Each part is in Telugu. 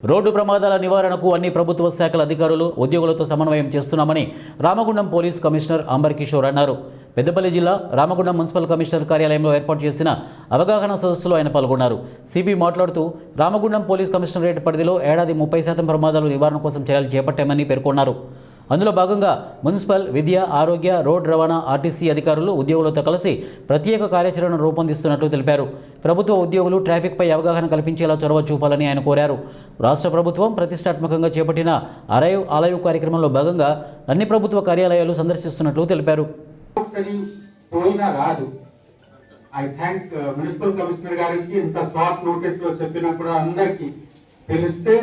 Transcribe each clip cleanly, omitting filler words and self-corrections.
రోడ్డు ప్రమాదాల నివారణకు అన్ని ప్రభుత్వ శాఖల అధికారులు ఉద్యోగులతో సమన్వయం చేస్తున్నామని రామగుండం పోలీస్ కమిషనర్ అంబర్ కిషోర్ అన్నారు. పెద్దపల్లి జిల్లా రామగుండం మున్సిపల్ కమిషనర్ కార్యాలయంలో ఏర్పాటు చేసిన అవగాహన సదస్సులో ఆయన పాల్గొన్నారు. సిపి మాట్లాడుతూ రామగుండం పోలీస్ కమిషనరేట్ పరిధిలో ఏడాది 30% ప్రమాదాలు నివారణ కోసం చర్యలు చేపట్టామని పేర్కొన్నారు. అందులో భాగంగా మున్సిపల్, విద్య, ఆరోగ్య, రోడ్ రవాణా, ఆర్టీసీ అధికారులు ఉద్యోగులతో కలిసి ప్రత్యేక కార్యాచరణను రూపొందిస్తున్నట్లు తెలిపారు. ప్రభుత్వ ఉద్యోగులు ట్రాఫిక్పై అవగాహన కల్పించేలా చొరవ చూపాలని ఆయన కోరారు. రాష్ట్ర ప్రభుత్వం ప్రతిష్టాత్మకంగా చేపట్టిన అరైవ్ ఆలయవ్ కార్యక్రమంలో భాగంగా అన్ని ప్రభుత్వ కార్యాలయాలు సందర్శిస్తున్నట్లు తెలిపారు. ఐ థ్యాంక్ మున్సిపల్ కమిషనర్ గారికి ఇంత షార్ట్ నోటీస్ లో చెప్పినా కూడా అందరికీ తెలిస్తే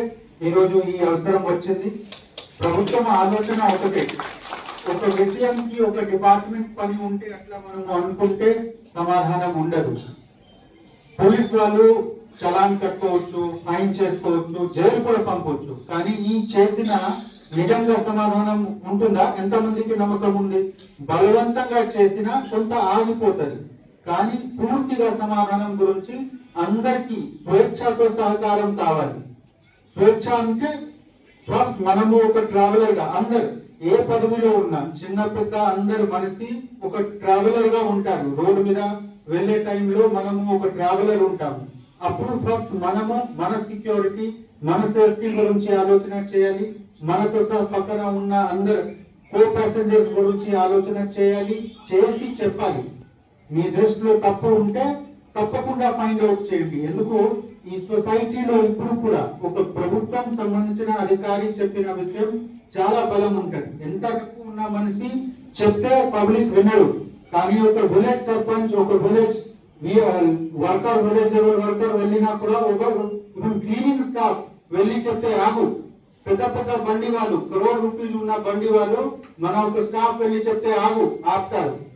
ఈరోజు ఈ అవసరం వచ్చింది. ప్రభుత్వం ఆలోచన ఒకటే, ఒక విషయంకి ఒక డిపార్ట్మెంట్ పని ఉంటే అట్లా మనం అనుకుంటే సమాధానం ఉండదు. పోలీస్ వాళ్ళు చలాన్ కట్టుకోవచ్చు, ఫైన్ చేసుకోవచ్చు, జైలు కూడా పంపవచ్చు. కానీ ఈ చేసిన నిజంగా సమాధానం ఉంటుందా? ఎంతమందికి నమ్మకం ఉంది? బలవంతంగా చేసినా కొంత ఆగిపోతుంది, కానీ పూర్తిగా సమాధానం గురించి అందరికీ స్వేచ్ఛతో సహకారం కావాలి. స్వేచ్ఛ అంటే ఫస్ట్ మనము ఒక ట్రావెలర్ గా, అందరు ఏ పదవిలో ఉన్నా చిన్న పెద్ద అందరు మనిషి ఒక ట్రావెలర్ గా ఉంటారు. రోడ్డు మీద వెళ్లే టైంలో మనము ఒక ట్రావెలర్ ఉంటాము. అప్పుడు ఫస్ట్ మనము మన సెక్యూరిటీ, మన సేఫ్టీ గురించి ఆలోచన చేయాలి. మనతో పక్కన ఉన్న అందరు కో ప్యాసింజర్స్ గురించి ఆలోచన చేయాలి, చేసి చెప్పాలి. మీ దృష్టిలో తప్పు ఉంటే తప్పకుండా ఫైండ్ అవుట్ చేయండి. ఎందుకు ఈ సొసైటీలో ఇప్పుడు కూడా ఒక ప్రభుత్వం సంబంధించిన అధికారి చెప్పిన విషయం చాలా బలం ఉంటుంది. ఎంత తక్కువ ఉన్న మనిషి చెప్తే పబ్లిక్ వినరు, కానీ ఒక విలేజ్ సర్పంచ్, ఒక village worker, village level worker వెళ్ళినా కూడా ఒక క్లీనింగ్ స్టాఫ్ వెళ్ళి చెప్తే ఆగు. పెద్ద పెద్ద బండి వాళ్ళు, ₹1 crore ఉన్న బండి వాళ్ళు మన ఒక స్టాఫ్ వెళ్ళి చెప్తే ఆగు, ఆపుతారు.